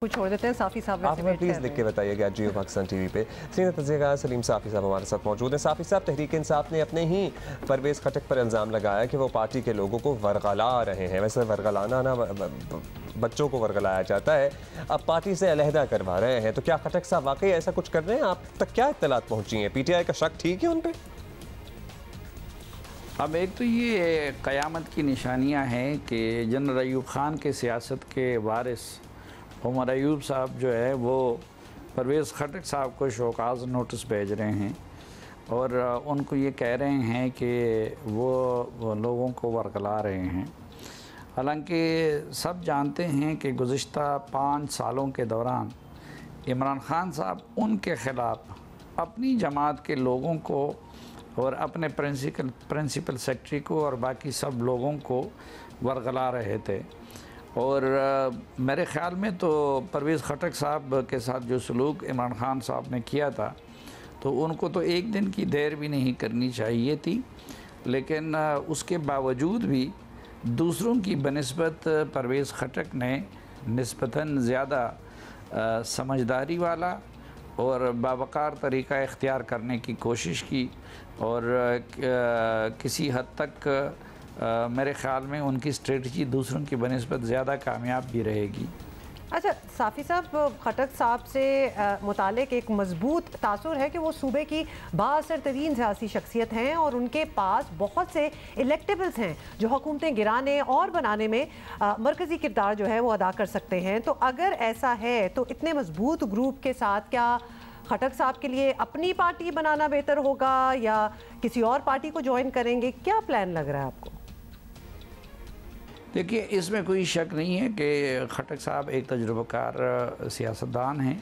कुछ छोड़ देते हैं। साफ़ी साहब आप हमें प्लीज़ लिख के बताइएगा जियो पाकिस्तान टीवी पे। सीनियर तज्ज़ियाकार सलीम साफ़ी साहब हमारे साथ मौजूद हैं। साफ़ी साहब, तहरीक इंसाफ ने अपने ही परवेज़ खटक पर इल्ज़ाम लगाया कि वो पार्टी के लोगों को वर्गला रहे हैं। वैसे वर्गलाना ना बच्चों को वर्गलाया जाता है, अब पार्टी से अलहदा करवा रहे हैं। तो क्या खटक साहब वाकई ऐसा कुछ कर रहे हैं? आप तक क्या इत्तलात पहुँची हैं? PTI का शक ठीक है उन पर? अब एक तो ये क़यामत की निशानियां हैं कि जनरल अयूब ख़ान के सियासत के वारिस उमर अयूब साहब जो है वो परवेज़ खटक साहब को शोकाज़ नोटिस भेज रहे हैं और उनको ये कह रहे हैं कि वो लोगों को वर्गला रहे हैं। हालांकि सब जानते हैं कि गुज़िश्ता 5 सालों के दौरान इमरान ख़ान साहब उनके ख़िलाफ़ अपनी जमात के लोगों को और अपने प्रिंसिपल सेक्रेटरी को और बाकी सब लोगों को वर्गला रहे थे। और मेरे ख़्याल में तो परवेज़ खटक साहब के साथ जो सलूक इमरान ख़ान साहब ने किया था तो उनको तो एक दिन की देर भी नहीं करनी चाहिए थी, लेकिन उसके बावजूद भी दूसरों की बनिस्बत परवेज़ खटक ने निस्बतन ज़्यादा समझदारी वाला और बावकार तरीक़ा इख्तियार करने की कोशिश की और किसी हद तक मेरे ख़्याल में उनकी स्ट्रेटजी दूसरों की बनिस्बत ज़्यादा कामयाब भी रहेगी। अच्छा, साफ़ी साहब, खटक साहब से मुतालिक एक मजबूत तासुर है कि वो सूबे की बाअसर तरीन सियासी शख्सियत हैं और उनके पास बहुत से इलेक्टेबल्स हैं जो हुकूमतें गिराने और बनाने में मरकज़ी किरदार जो है वो अदा कर सकते हैं। तो अगर ऐसा है तो इतने मजबूत ग्रुप के साथ क्या खटक साहब के लिए अपनी पार्टी बनाना बेहतर होगा या किसी और पार्टी को ज्वाइन करेंगे? क्या प्लान लग रहा है आपको? देखिए, इसमें कोई शक नहीं है कि खटक साहब एक तजुर्बाकार सियासतदान हैं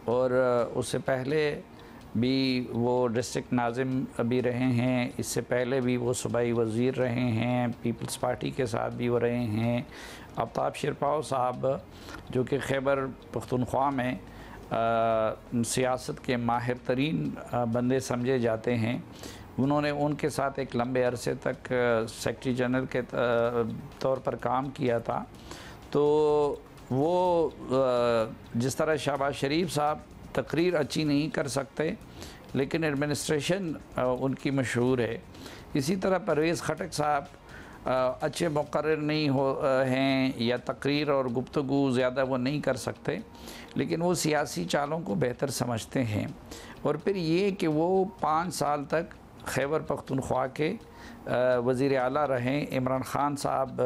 और उससे पहले भी वो डिस्ट्रिक्ट नाज़िम भी रहे हैं, इससे पहले भी वो सूबाई वज़ीर रहे हैं, पीपल्स पार्टी के साथ भी वो रहे हैं। आफ्ताब शिरपाव साहब जो कि खैबर पख्तूनख्वा में सियासत के माहिर तरीन बंदे समझे जाते हैं, उन्होंने उनके साथ एक लंबे अरसे तक सेक्रेटरी जनरल के तौर पर काम किया था। तो वो जिस तरह शहबाज शरीफ साहब तकरीर अच्छी नहीं कर सकते लेकिन एडमिनिस्ट्रेशन उनकी मशहूर है, इसी तरह परवेज़ खटक साहब अच्छे मुक़र्रिर नहीं हैं या तकरीर और गुफ्तगू ज़्यादा वो नहीं कर सकते, लेकिन वो सियासी चालों को बेहतर समझते हैं। और फिर ये कि वो 5 साल तक खैबर पख्तूनख्वा के वज़ीर आला रहे इमरान ख़ान साहब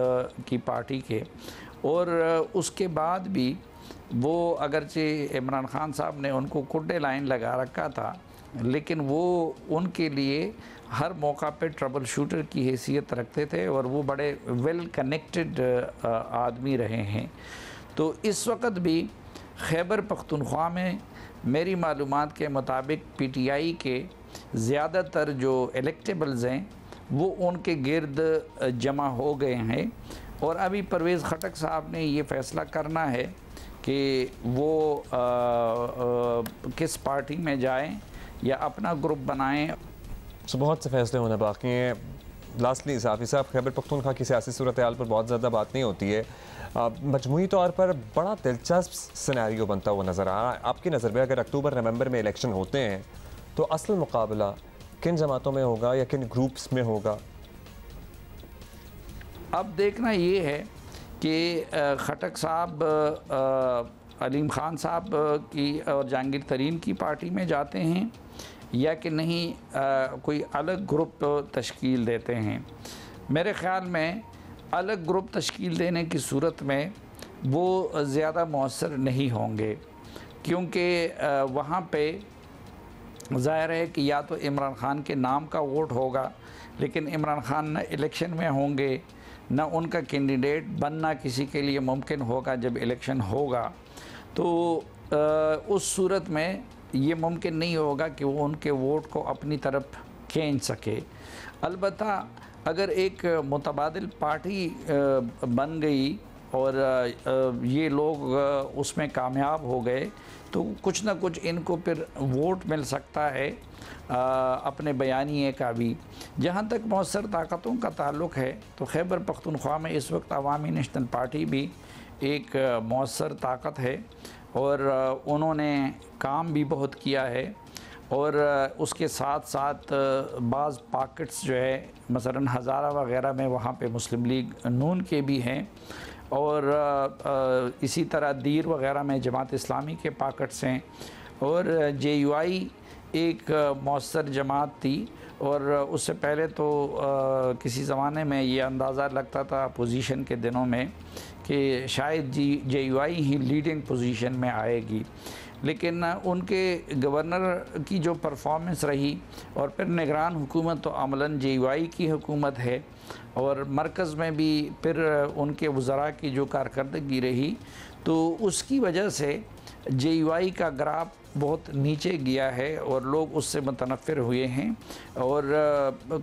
की पार्टी के, और उसके बाद भी वो अगरचे इमरान ख़ान साहब ने उनको कुड्डे लाइन लगा रखा था, लेकिन वो उनके लिए हर मौका पे ट्रबल शूटर की हैसियत रखते थे और वो बड़े वेल कनेक्टेड आदमी रहे हैं। तो इस वक्त भी खैबर पख्तूनख्वा में मेरी मालूमात के मुताबिक PTI के ज़्यादातर जो इलेक्टेबल्स हैं वो उनके गिर्द जमा हो गए हैं और अभी परवेज़ खटक साहब ने ये फ़ैसला करना है कि वो किस पार्टी में जाएं या अपना ग्रुप बनाएं। तो बहुत से फैसले होना बाकी हैं। लास्टली साफ़ी साहब, खैबर पख्तूनख्वा की सियासी सूरत हाल पर बहुत ज़्यादा बात नहीं होती है, मजमूई तौर पर बड़ा दिलचस्प सिनेरियो बनता हुआ नज़र आ रहा है। आपकी नज़र में अगर अक्टूबर नवंबर में इलेक्शन होते हैं तो असल मुकाबला किन जमातों में होगा या किन ग्रुप्स में होगा? अब देखना ये है कि खटक साहब अलीम ख़ान साहब की और जहांगीर तरीन की पार्टी में जाते हैं या कि नहीं कोई अलग ग्रुप तश्कील देते हैं। मेरे ख़्याल में अलग ग्रुप तश्कील देने की सूरत में वो ज़्यादा मौसर नहीं होंगे, क्योंकि वहाँ पे ज़ाहिर है कि या तो इमरान ख़ान के नाम का वोट होगा, लेकिन इमरान ख़ान न इलेक्शन में होंगे न उनका कैंडिडेट बनना किसी के लिए मुमकिन होगा जब इलेक्शन होगा। तो उस सूरत में ये मुमकिन नहीं होगा कि वो उनके वोट को अपनी तरफ खींच सके। अलबत्ता अगर एक मुतबादिल पार्टी बन गई और ये लोग उसमें कामयाब हो गए तो कुछ ना कुछ इनको फिर वोट मिल सकता है अपने बयानिए का भी। जहाँ तक मौसर ताकतों का ताल्लुक़ है तो खैबर पख्तूनख्वा में इस वक्त अवामी नेशनल पार्टी भी एक मौसर ताकत है और उन्होंने काम भी बहुत किया है और उसके साथ साथ बाज़ पॉकेट्स जो है मसलन हज़ारा वग़ैरह में वहाँ पे मुस्लिम लीग नून के भी हैं और इसी तरह दीर वग़ैरह में जमात इस्लामी के पॉकेट्स हैं और JUI एक मौसर जमात थी और उससे पहले तो किसी ज़माने में ये अंदाज़ा लगता था पोजीशन के दिनों में कि शायद JUI ही लीडिंग पोजीशन में आएगी, लेकिन उनके गवर्नर की जो परफॉर्मेंस रही और फिर निगरान हुकूमत तो अमलन JUI की हुकूमत है और मरकज़ में भी फिर उनके वज़रा की जो कारकर्दगी रही, तो उसकी वजह से JUI का ग्राफ बहुत नीचे गया है और लोग उससे मुतनफ़िर हुए हैं और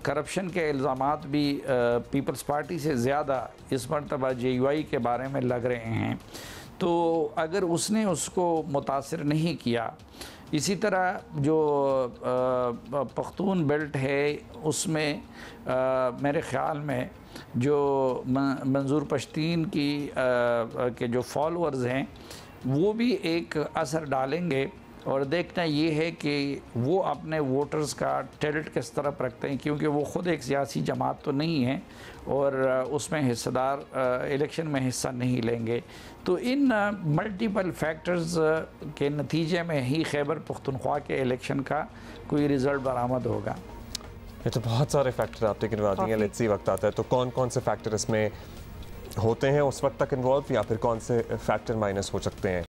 करप्शन के इल्ज़ामात भी पीपल्स पार्टी से ज़्यादा इस मरतबा JUI के बारे में लग रहे हैं। तो अगर उसने उसको मुतासिर नहीं किया, इसी तरह जो पख्तून बेल्ट है उसमें मेरे ख़्याल में जो मंजूर पश्तीन की के जो फॉलोअर्स हैं वो भी एक असर डालेंगे और देखना ये है कि वो अपने वोटर्स का टिल्ट किस तरफ रखते हैं, क्योंकि वो ख़ुद एक सियासी जमात तो नहीं है और उसमें हिस्सेदार इलेक्शन में हिस्सा नहीं लेंगे। तो इन मल्टीपल फैक्टर्स के नतीजे में ही खैबर पख्तूनख्वा के इलेक्शन का कोई रिज़ल्ट बरामद होगा। ये तो बहुत सारे फैक्टर आपने गिनवा दिए हैं। लेट्स सी वक्त आता है तो कौन कौन से फैक्टर इसमें होते हैं उस वक्त तक इन्वॉल्व या फिर कौन से फैक्टर माइनस हो सकते हैं।